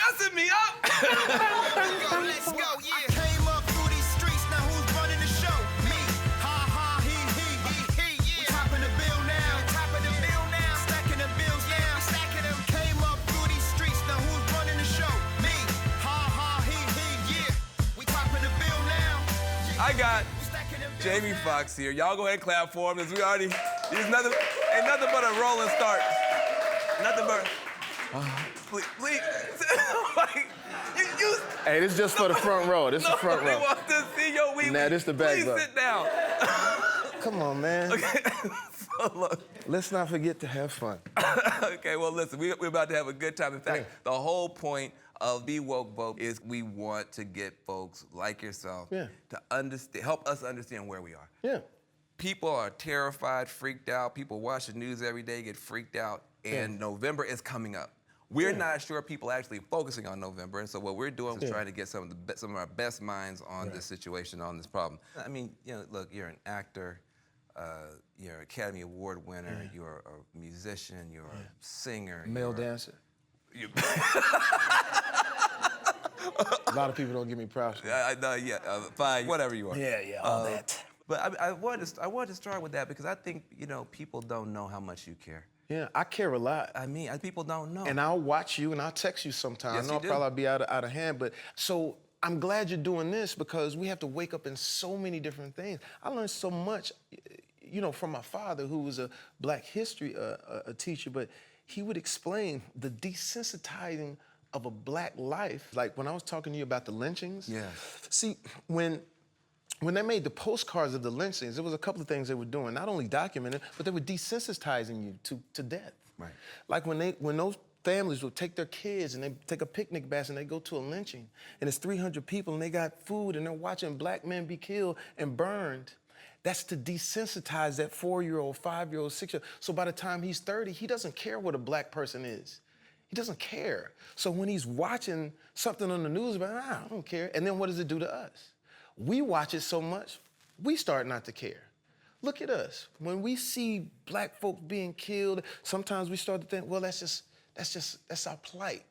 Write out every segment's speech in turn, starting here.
messing me up. Let's go, yeah. I came up through these streets, now who's running the show? Me. Ha ha, he, yeah. We topping the bill now. Topping the bill now. Stacking the bills now. Stacking them. Came up through these streets, now who's running the show? Me. Ha ha, he, yeah. We topping the bill now. I got Jamie Foxx here. Y'all go ahead and clap for him. He's ain't nothing but a rolling start. Nothing but. Please. Like, you. Hey, this is just for the front row. This is the front row. Nobody wants to see your wee. Nah, this the back Please row. sit down. Come on, man. Okay. So look. Let's not forget to have fun. Okay, well, listen, we're about to have a good time. In fact, the whole point of Be Woke.Vote is we want to get folks like yourself to help us understand where we are. Yeah. People are terrified, freaked out. People watch the news every day, get freaked out, and November is coming up. We're not sure people are actually focusing on November, and so what we're doing is trying to get some of our best minds on this situation, on this problem. I mean, you know, look, you're an actor, you're an Academy Award winner, you're a musician, you're a singer. Male dancer. A lot of people don't give me props. Fine, whatever you are. Yeah, all that. But I wanted to start with that because I think, you know, people don't know how much you care. Yeah, I care a lot. I mean, people don't know. And I'll watch you and I'll text you sometimes. Yes, I know I'll probably be out of hand, but so I'm glad you're doing this because we have to wake up in so many different things. I learned so much, you know, from my father, who was a Black history a teacher, but he would explain the desensitizing of a Black life. Like when I was talking to you about the lynchings. Yeah. See, when they made the postcards of the lynchings, there was a couple of things they were doing, not only documenting, but they were desensitizing you to death. Right. Like when those families would take their kids and they take a picnic basket and they go to a lynching and it's 300 people and they got food and they're watching Black men be killed and burned. That's to desensitize that 4-year-old, 5-year-old, 6-year-old. So by the time he's 30, he doesn't care what a Black person is. He doesn't care. So when he's watching something on the news about, I don't care. And then what does it do to us? We watch it so much, we start not to care. Look at us. When we see Black folks being killed, sometimes we start to think, well, that's our plight.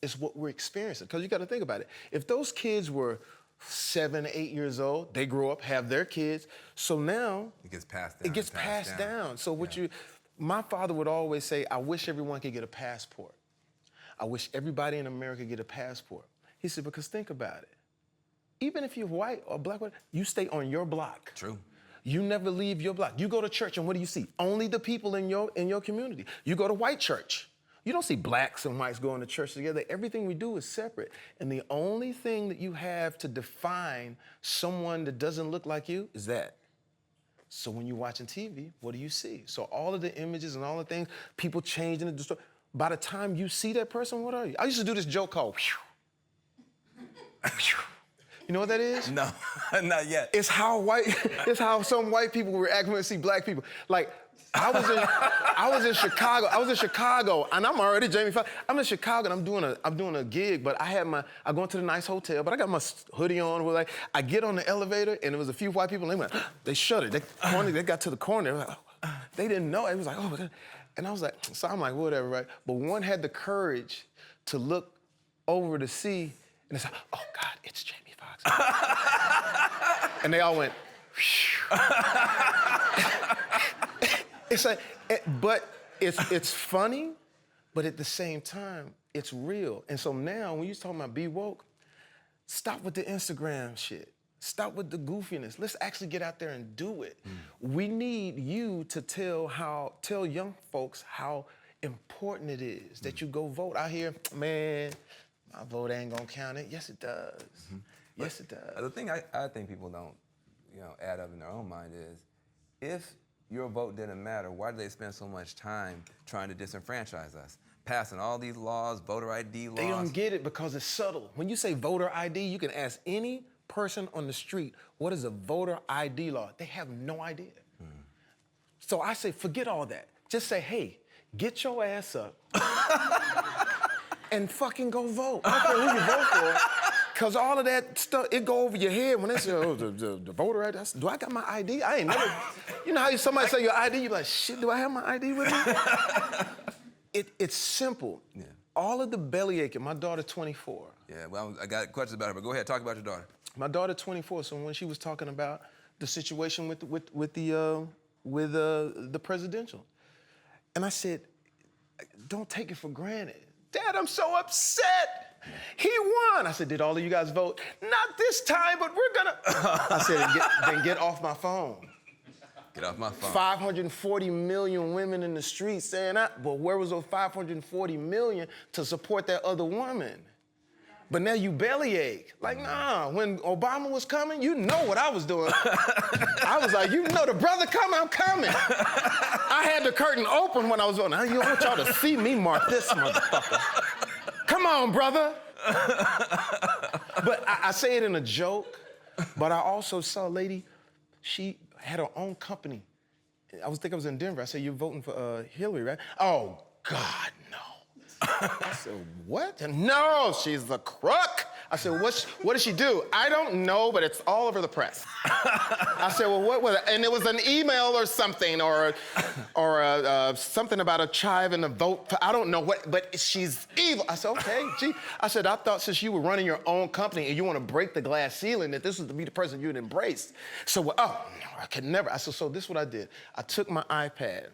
It's what we're experiencing. Because you got to think about it. If those kids were 7, 8 years old, they grow up, have their kids. So now it gets passed down. It gets passed down. So my father would always say, I wish everyone could get a passport. I wish everybody in America get a passport. He said, because think about it. Even if you're white or Black, you stay on your block. True. You never leave your block. You go to church and what do you see? Only the people in your community. You go to white church. You don't see Blacks and whites going to church together. Everything we do is separate. And the only thing that you have to define someone that doesn't look like you is that. So when you're watching TV, what do you see? So all of the images and all the things, people changing the story. By the time you see that person, what are you? I used to do this joke called, you know what that is? No, not yet. It's how some white people react when they see Black people. Like, I was in Chicago, and I'm already Jamie Foxx. I'm in Chicago, and I'm doing a gig, but I go into the nice hotel, but I got my hoodie on. I get on the elevator, and there was a few white people, and they shut it. They got to the corner. They didn't know. It was like, oh, and I was like, so I'm like, whatever, right? But one had the courage to look over to see, and it's like, oh God, it's Jamie Foxx. And they all went, it's like, but it's funny, but at the same time, it's real. And so now, when you're talking about Be Woke, stop with the Instagram shit. Stop with the goofiness. Let's actually get out there and do it. We need you to tell young folks how important it is that you go vote. I hear, man, my vote ain't gonna count it. Yes, it does. Yes, it does. The thing I think people don't, add up in their own mind is, if your vote didn't matter, why do they spend so much time trying to disenfranchise us? Passing all these laws, voter ID laws. They don't get it because it's subtle. When you say voter ID, you can ask any person on the street, what is a voter ID law? They have no idea. So I say, forget all that. Just say, hey, get your ass up and fucking go vote. I don't care who you vote for, because all of that stuff, it go over your head when they say, oh, the voter ID, do I got my ID? I ain't never, you know how somebody say your ID, you're like, shit, do I have my ID with me? It's simple. Yeah. all of the belly aching. My daughter, 24. Yeah, well, I got questions about her, but go ahead, talk about your daughter. My daughter, 24. So when she was talking about the situation with the presidential, and I said, don't take it for granted. Dad, I'm so upset. He won. I said, did all of you guys vote? Not this time, but we're gonna. I said, then get off my phone. Get off my phone. 540 million women in the streets saying that. Well, where was those 540 million to support that other woman? But now you bellyache. Like, nah, when Obama was coming, you know what I was doing. I was like, you know the brother coming, I'm coming. I had the curtain open when I was on. I want y'all to see me mark this motherfucker. Come on, brother. But I say it in a joke, but I also saw a lady, she had her own company. I was in Denver. I said, you're voting for Hillary, right? Oh, God, no. I said, what? No, she's a crook. I said, what did she do? I don't know, but it's all over the press. I said, well, what was it? And it was an email or something, or something about a chive and a vote. I don't know what, but she's evil. I said, okay, gee. I said, I thought since you were running your own company and you want to break the glass ceiling, that this was to be the person you'd embrace. So, oh, no, I could never. I said, so this is what I did. I took my iPad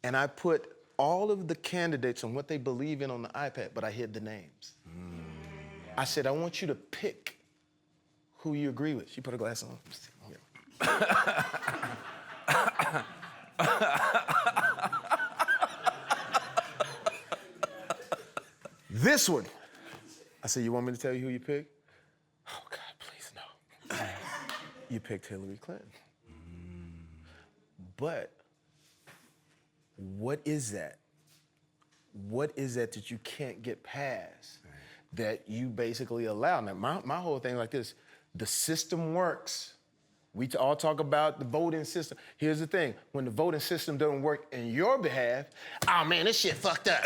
and I put all of the candidates and what they believe in on the iPad, but I hid the names. I said, I want you to pick who you agree with. She put her glass on. This one. I said, you want me to tell you who you picked? Oh, God, please, no. You picked Hillary Clinton. But what is that? What is that you can't get past that you basically allow? Now, my whole thing like this, the system works. We all talk about the voting system. Here's the thing, when the voting system doesn't work in your behalf, oh man, this shit fucked up.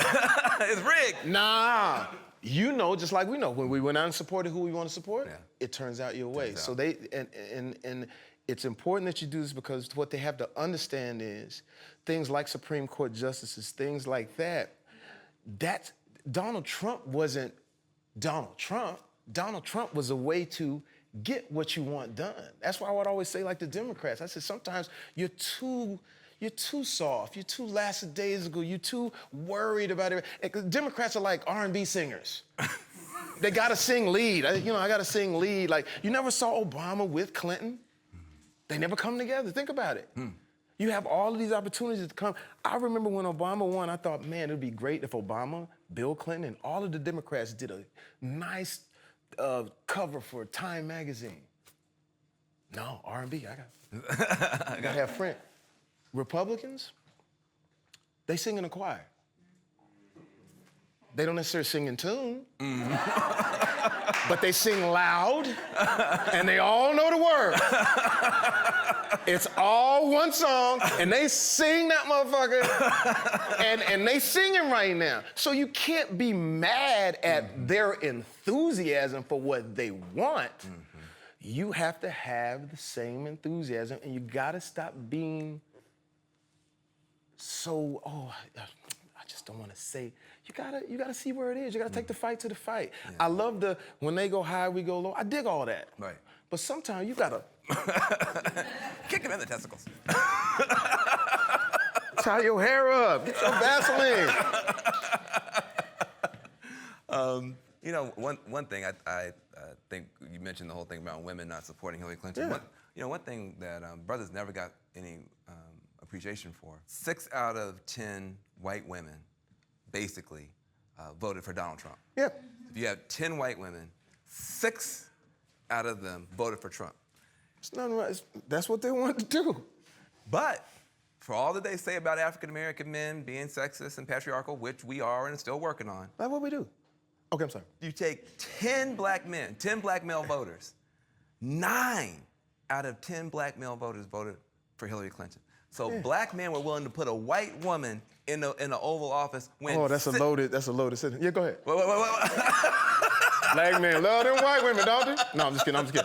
It's rigged. Nah, you know, just like we know, when we went out and supported who we want to support, it turns out your way. So and it's important that you do this because what they have to understand is things like Supreme Court justices, things like that, Donald Trump wasn't Donald Trump. Donald Trump was a way to get what you want done. That's why I would always say, like the Democrats, I said, sometimes you're too soft, you're too lackadaisical, you're too worried about it. Democrats are like R&B singers. They gotta sing lead. I gotta sing lead. Like, you never saw Obama with Clinton. They never come together. Think about it. You have all of these opportunities to come. I remember when Obama won, I thought, man, it'd be great if Obama, Bill Clinton, and all of the Democrats did a nice cover for Time magazine. No, R&B, I gotta have friends. Republicans, they sing in a choir. They don't necessarily sing in tune, but they sing loud, and they all know the words. It's all one song, and they sing that motherfucker, and they singing right now. So you can't be mad at their enthusiasm for what they want. You have to have the same enthusiasm, and you gotta stop being so, I just don't wanna say. You gotta see where it is. You gotta take the fight to the fight. Yeah. I love when they go high, we go low. I dig all that. Right. But sometimes you gotta kick them in the testicles. tie your hair up. Get your Vaseline. One thing I think you mentioned the whole thing about women not supporting Hillary Clinton. Yeah. One thing that brothers never got any appreciation for. 6 out of 10 white women basically voted for Donald Trump. Yeah. If you have 10 white women, 6 out of them voted for Trump. It's nothing right. That's what they want to do. But for all that they say about African-American men being sexist and patriarchal, which we are and still working on. That's what we do. Okay, I'm sorry. You take 10 black men, 10 black male voters, 9 out of 10 black male voters voted for Hillary Clinton. So black men were willing to put a white woman in the Oval Office when... that's a loaded sentence. Yeah, go ahead. Wait. Black men love them white women, don't they? No, I'm just kidding.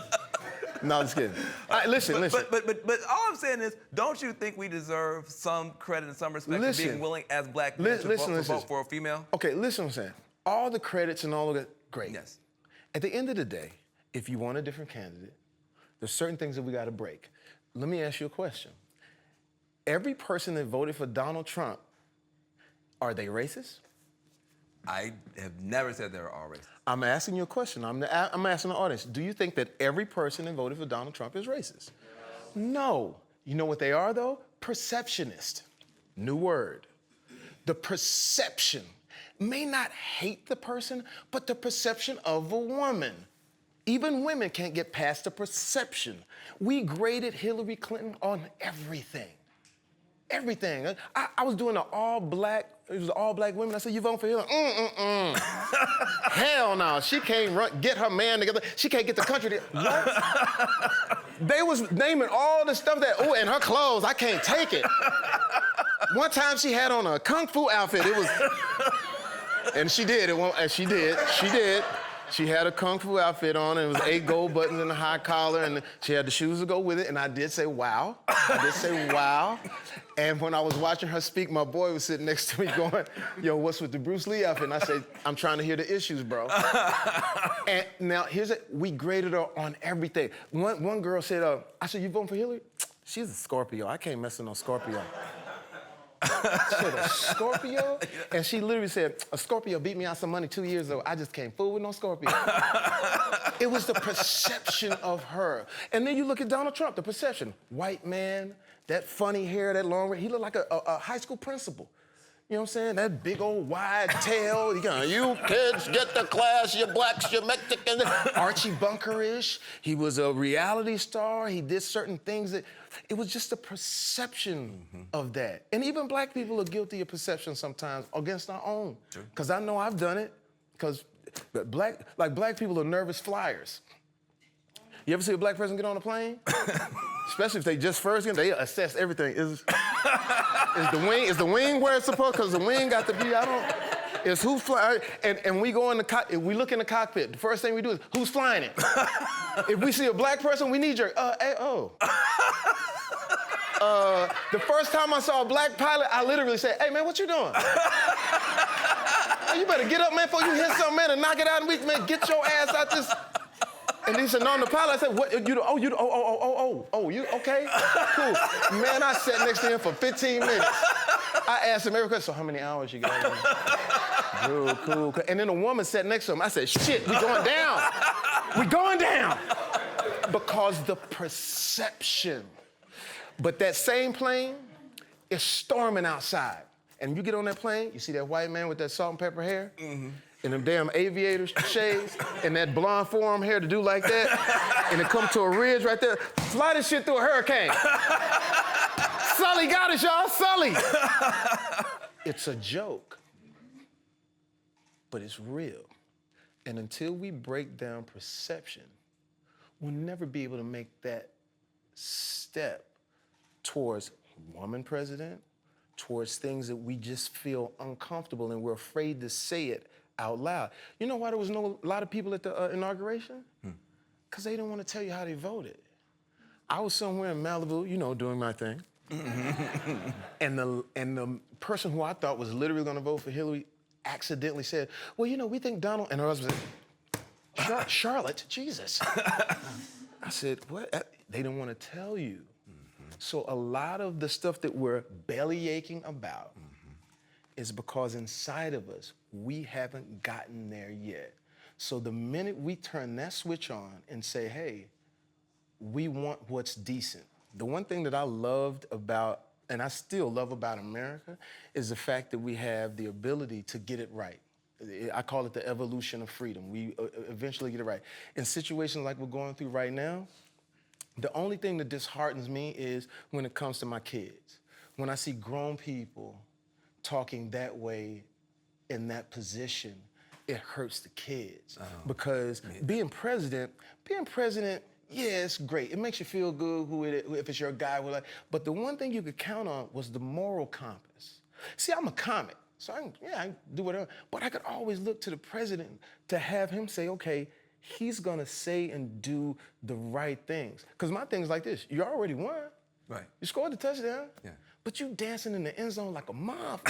No, I'm just kidding. All right, listen. But all I'm saying is, don't you think we deserve some credit and some respect for being willing as black men to vote for a female? Okay, listen what I'm saying. All the credits and all of that, great. Yes. At the end of the day, if you want a different candidate, there's certain things that we got to break. Let me ask you a question. Every person that voted for Donald Trump, are they racist? I have never said they were all racist. I'm asking you a question. I'm asking the audience. Do you think that every person that voted for Donald Trump is racist? No. You know what they are, though? Perceptionist. New word. The perception. May not hate the person, but the perception of a woman. Even women can't get past the perception. We graded Hillary Clinton on everything. Everything. I was doing it was all black women. I said, you voting for Hillary? Hell no. She can't get her man together. She can't get the country together. What? They was naming all the stuff and her clothes, I can't take it. One time she had on a kung fu outfit. And she did. She did. She had a kung fu outfit on, and it was 8 gold buttons and a high collar, and she had the shoes to go with it, and I did say, wow. And when I was watching her speak, my boy was sitting next to me going, yo, what's with the Bruce Lee outfit? And I said, I'm trying to hear the issues, bro. And now, we graded her on everything. One girl said, I said, you voting for Hillary? She's a Scorpio. I can't mess with no Scorpio. She said, a Scorpio? And she literally said, a Scorpio beat me out some money 2 years ago. I just can't fool with no Scorpio. It was the perception of her. And then you look at Donald Trump, the perception. White man, that funny hair, that long hair. He looked like a high school principal. You know what I'm saying? That big old wide tail. You kids, get to class, you blacks, you Mexicans. Archie Bunker-ish. He was a reality star. He did certain things that, it was just a perception of that. And even black people are guilty of perception sometimes against our own. Because I know I've done it. Because black people are nervous flyers. You ever see a black person get on a plane? Especially if they just first get, they assess everything. Is the wing where it's supposed? Because the wing got to be, it's who's flying. And we go in the cockpit, we look in the cockpit. The first thing we do is, who's flying it? If we see a black person, we need your, the first time I saw a black pilot, I literally said, hey man, what you doing? Hey, you better get up, man, before you hit something, man, and knock it out and man, get your ass out this. And he said, no, the pilot, I said, what, you okay? Cool. Man, I sat next to him for 15 minutes. I asked him every question, so how many hours you got? Cool. And then a woman sat next to him. I said, shit, we going down. We going down. Because the perception. But that same plane is storming outside. And you get on that plane, you see that white man with that salt and pepper hair? And them damn aviator shades, and that blonde forearm hair to do like that, and it come to a ridge right there. Fly this shit through a hurricane. Sully got us, y'all, Sully. It's a joke, but it's real. And until we break down perception, we'll never be able to make that step towards woman president, towards things that we just feel uncomfortable and we're afraid to say it out loud. You know why there was a lot of people at the inauguration? Because they didn't want to tell you how they voted. I was somewhere in Malibu, doing my thing. And the person who I thought was literally going to vote for Hillary accidentally said, well, we think Donald, and her husband said, Charlotte, Jesus. I said, what? They didn't want to tell you. So a lot of the stuff that we're belly aching about is because inside of us, we haven't gotten there yet. So the minute we turn that switch on and say, hey, we want what's decent. The one thing that I loved about, and I still love about America, is the fact that we have the ability to get it right. I call it the evolution of freedom. We eventually get it right. In situations like we're going through right now, the only thing that disheartens me is when it comes to my kids. When I see grown people talking that way in that position, it hurts the kids. Because being president, yeah, it's great. It makes you feel good if it's your guy. But the one thing you could count on was the moral compass. See, I'm a comic, so I can do whatever. But I could always look to the president to have him say, okay, he's gonna say and do the right things. Because my thing's like this, you already won. Right. You scored the touchdown. Yeah. But you dancing in the end zone like a mob.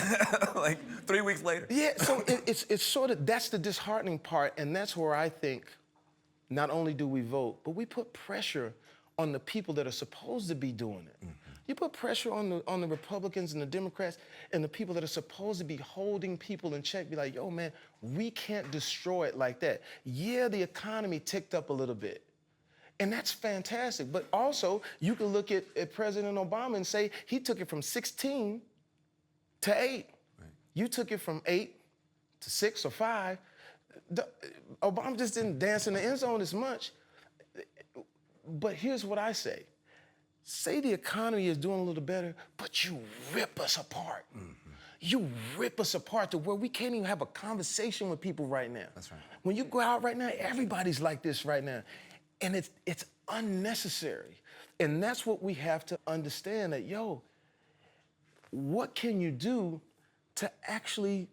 Like 3 weeks later. Yeah, so it's sort of, that's the disheartening part, and that's where I think not only do we vote, but we put pressure on the people that are supposed to be doing it. You put pressure on the Republicans and the Democrats and the people that are supposed to be holding people in check, be like, yo, man, we can't destroy it like that. Yeah, the economy ticked up a little bit. And that's fantastic. But also, you can look at President Obama and say he took it from 16 to 8. Right. You took it from 8 to 6 or 5. Obama just didn't dance in the end zone as much. But here's what I say. Say the economy is doing a little better, but you rip us apart. You rip us apart to where we can't even have a conversation with people right now. That's right. When you go out right now, everybody's like this right now. And it's unnecessary. And that's what we have to understand, that, yo, what can you do to actually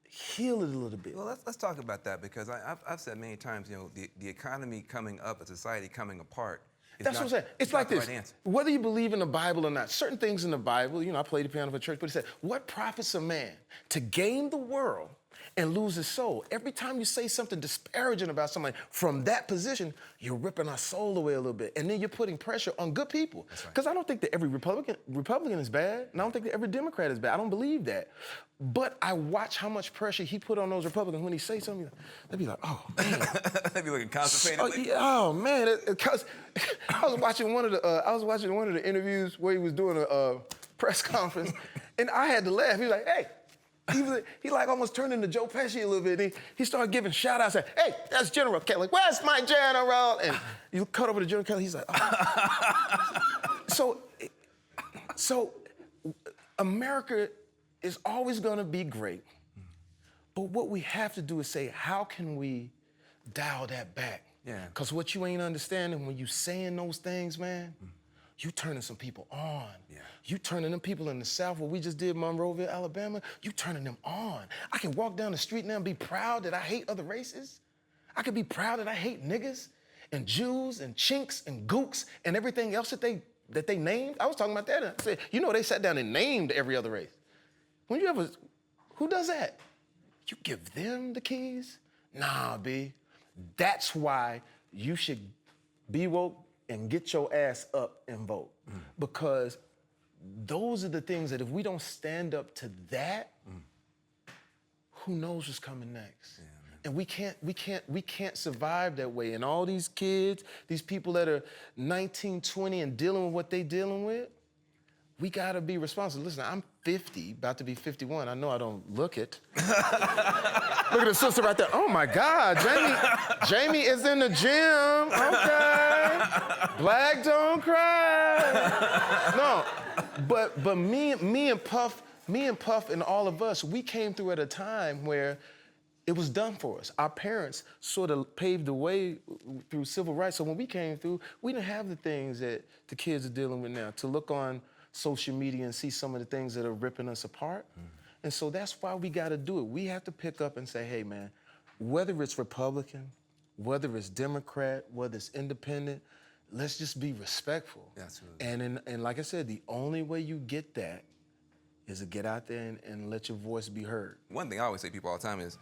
heal it a little bit? Well, let's talk about that, because I've said many times, you know, the economy coming up, a society coming apart. That's what I'm saying. It's like this. Right, whether you believe in the Bible or not, certain things in the Bible, you know, I played the piano for church, but it said, what profits a man to gain the world and lose his soul? Every time you say something disparaging about somebody from that position, you're ripping our soul away a little bit. And then you're putting pressure on good people. Because I don't think that every Republican is bad, and I don't think that every Democrat is bad. I don't believe that. But I watch how much pressure he put on those Republicans when he say something. They'd be like, oh, man. They'd be looking constipated. Oh, man, because I was watching one of the interviews where he was doing a press conference, and I had to laugh. He was like, hey. He like almost turned into Joe Pesci a little bit. He started giving shout outs, like, hey, that's General Kelly. Where's my general? And you cut over to General Kelly, he's like, oh. So America is always gonna be great. But what we have to do is say, how can we dial that back? Yeah. Because what you ain't understanding when you saying those things, man, you turning some people on. Yeah. You turning them people in the South, where we just did Monroeville, Alabama, you turning them on. I can walk down the street now and be proud that I hate other races. I can be proud that I hate niggas and Jews and chinks and gooks and everything else that they named. I was talking about that. I said, you know, they sat down and named every other race. Who does that? You give them the keys? Nah, B. That's why you should be woke and get your ass up and vote. Because those are the things that if we don't stand up to that, who knows what's coming next? Yeah, and we can't survive that way. And all these kids, these people that are 19, 20 and dealing with what they dealing with, we gotta be responsible. Listen, I'm 50, about to be 51. I know I don't look it. Look at the sister right there. Oh my God, Jamie is in the gym. Okay. Black don't cry. No, but me and Puff and all of us, we came through at a time where it was done for us. Our parents sort of paved the way through civil rights. So when we came through, we didn't have the things that the kids are dealing with now, to look on social media and see some of the things that are ripping us apart. And so that's why we gotta do it. We have to pick up and say, hey man, whether it's Republican, whether it's Democrat, whether it's independent, let's just be respectful. Absolutely. And like I said, the only way you get that is to get out there and let your voice be heard. One thing I always say to people all the time is,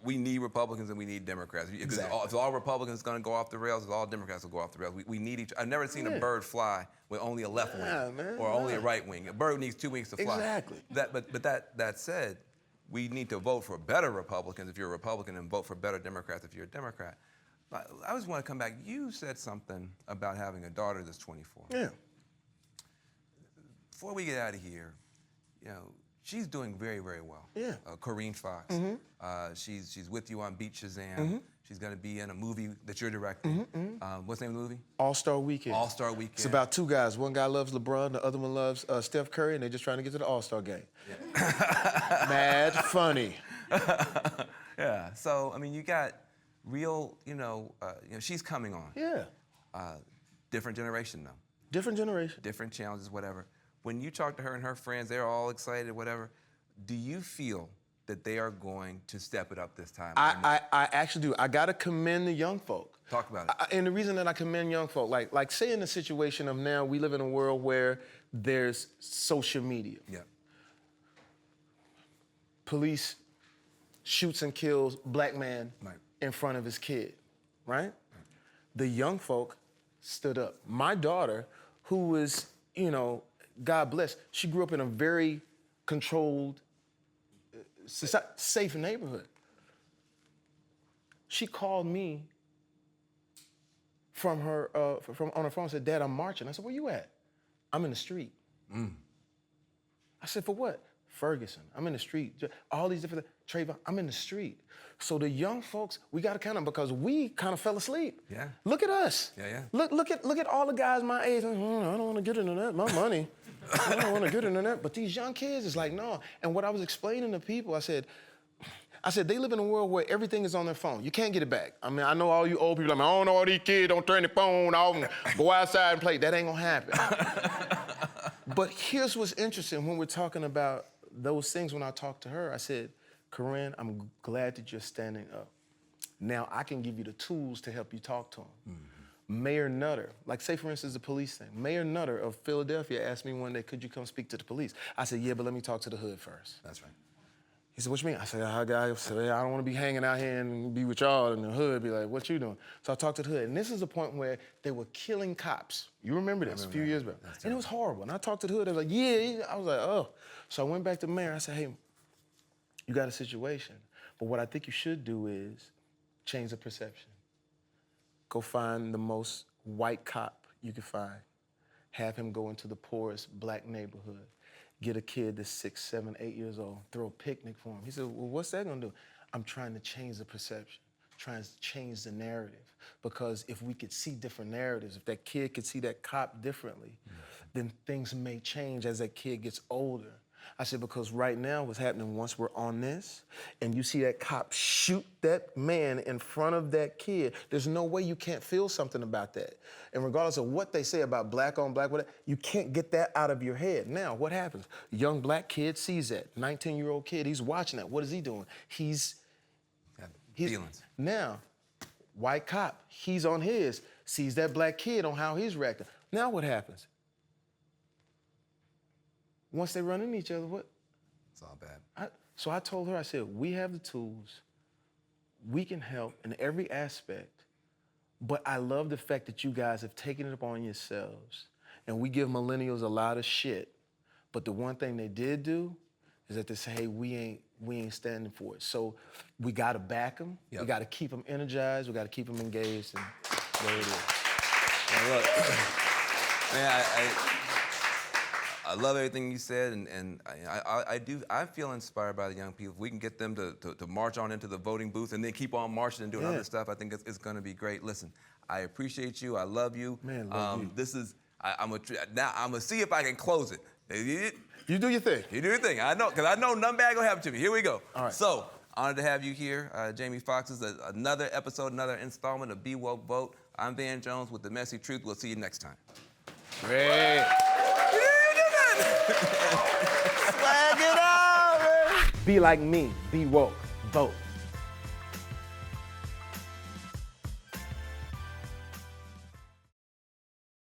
we need Republicans and we need Democrats. Exactly. If all Republicans going to go off the rails, if all Democrats will go off the rails. We need each. I've never seen a bird fly with only a left wing or only a right wing. A bird needs 2 wings to fly. Exactly. But that said, we need to vote for better Republicans if you're a Republican, and vote for better Democrats if you're a Democrat. I just want to come back. You said something about having a daughter that's 24. Yeah. Before we get out of here, you know, she's doing very, very well. Yeah. Corrine Fox. She's with you on Beat Shazam. She's going to be in a movie that you're directing. What's the name of the movie? All-Star Weekend. All-Star Weekend. It's about two guys. One guy loves LeBron, the other one loves Steph Curry, and they're just trying to get to the All-Star game. Yeah. Mad funny. Yeah. So I mean, you got real. She's coming on. Yeah. Different generation though. Different generation. Different challenges, whatever. When you talk to her and her friends, they're all excited, whatever. Do you feel that they are going to step it up this time? I actually do. I gotta commend the young folk. Talk about it. And the reason that I commend young folk, like say in the situation of now, we live in a world where there's social media. Yeah. Police shoots and kills black man Right. in front of his kid, right? The young folk stood up. My daughter, who was, God bless, she grew up in a very controlled, safe neighborhood. She called me from her on her phone and said, "Dad, I'm marching." I said, "Where you at?" "I'm in the street." I said, "For what?" "Ferguson. I'm in the street." All these different Trayvon, I'm in the street. So the young folks, we got to kind of, because we kind of fell asleep. Yeah. Look at us. Yeah. Look at all the guys my age. I don't want to get into that. My money. I don't want to get into that. But these young kids is like, no. And what I was explaining to people, I said, they live in a world where everything is on their phone. You can't get it back. I mean, I know all you old people, I don't know all these kids don't turn their phone off and go outside and play. That ain't gonna happen. But here's what's interesting when we're talking about those things. When I talked to her, I said, "Corinne, I'm glad that you're standing up. Now I can give you the tools to help you talk to them." Mayor Nutter, like say for instance the police thing. Mayor Nutter of Philadelphia asked me one day, "Could you come speak to the police?" I said, "Yeah, but let me talk to the hood first." That's right. He said, "What you mean?" I said, I don't want to be hanging out here and be with y'all in the hood, be like, "What you doing?" So I talked to the hood, and this is a point where they were killing cops. You remember this, a few years back. And it was horrible. And I talked to the hood, they were like, yeah. I was like, oh. So I went back to the mayor, I said, "Hey, you got a situation, but what I think you should do is change the perception. Go find the most white cop you can find. Have him go into the poorest black neighborhood. Get a kid that's 6, 7, 8 years old, throw a picnic for him." He said, "Well, what's that gonna do?" "I'm trying to change the perception, trying to change the narrative. Because if we could see different narratives, if that kid could see that cop differently, then things may change as that kid gets older." I said, because right now what's happening once we're on this and you see that cop shoot that man in front of that kid, there's no way you can't feel something about that. And regardless of what they say about black on black, whatever, you can't get that out of your head. Now, what happens? A young black kid sees that, 19-year-old kid, he's watching that. What is he doing? He's Feelings. Now, white cop, he's on his, sees that black kid on how he's reacting. Now what happens? Once they run into each other, what? It's all bad. So I told her, I said, we have the tools. We can help in every aspect. But I love the fact that you guys have taken it upon yourselves. And we give millennials a lot of shit. But the one thing they did do is that they say, hey, we ain't standing for it. So we gotta back them. Yep. We gotta keep them energized. We gotta keep them engaged. And there it is. Now, look, man, I love everything you said, and I feel inspired by the young people. If we can get them to march on into the voting booth and then keep on marching and doing other stuff, I think it's going to be great. Listen, I appreciate you. I love you. Man, love you. This is I'm gonna see if I can close it. You do your thing. You do your thing. I know, because I know nothing bad gonna happen to me. Here we go. All right. So, honored to have you here. Jamie Foxx is another episode, another installment of Be Woke.Vote. I'm Van Jones with the messy truth. We'll see you next time. Great. Swag it out, man. Be like me. Be woke. Vote.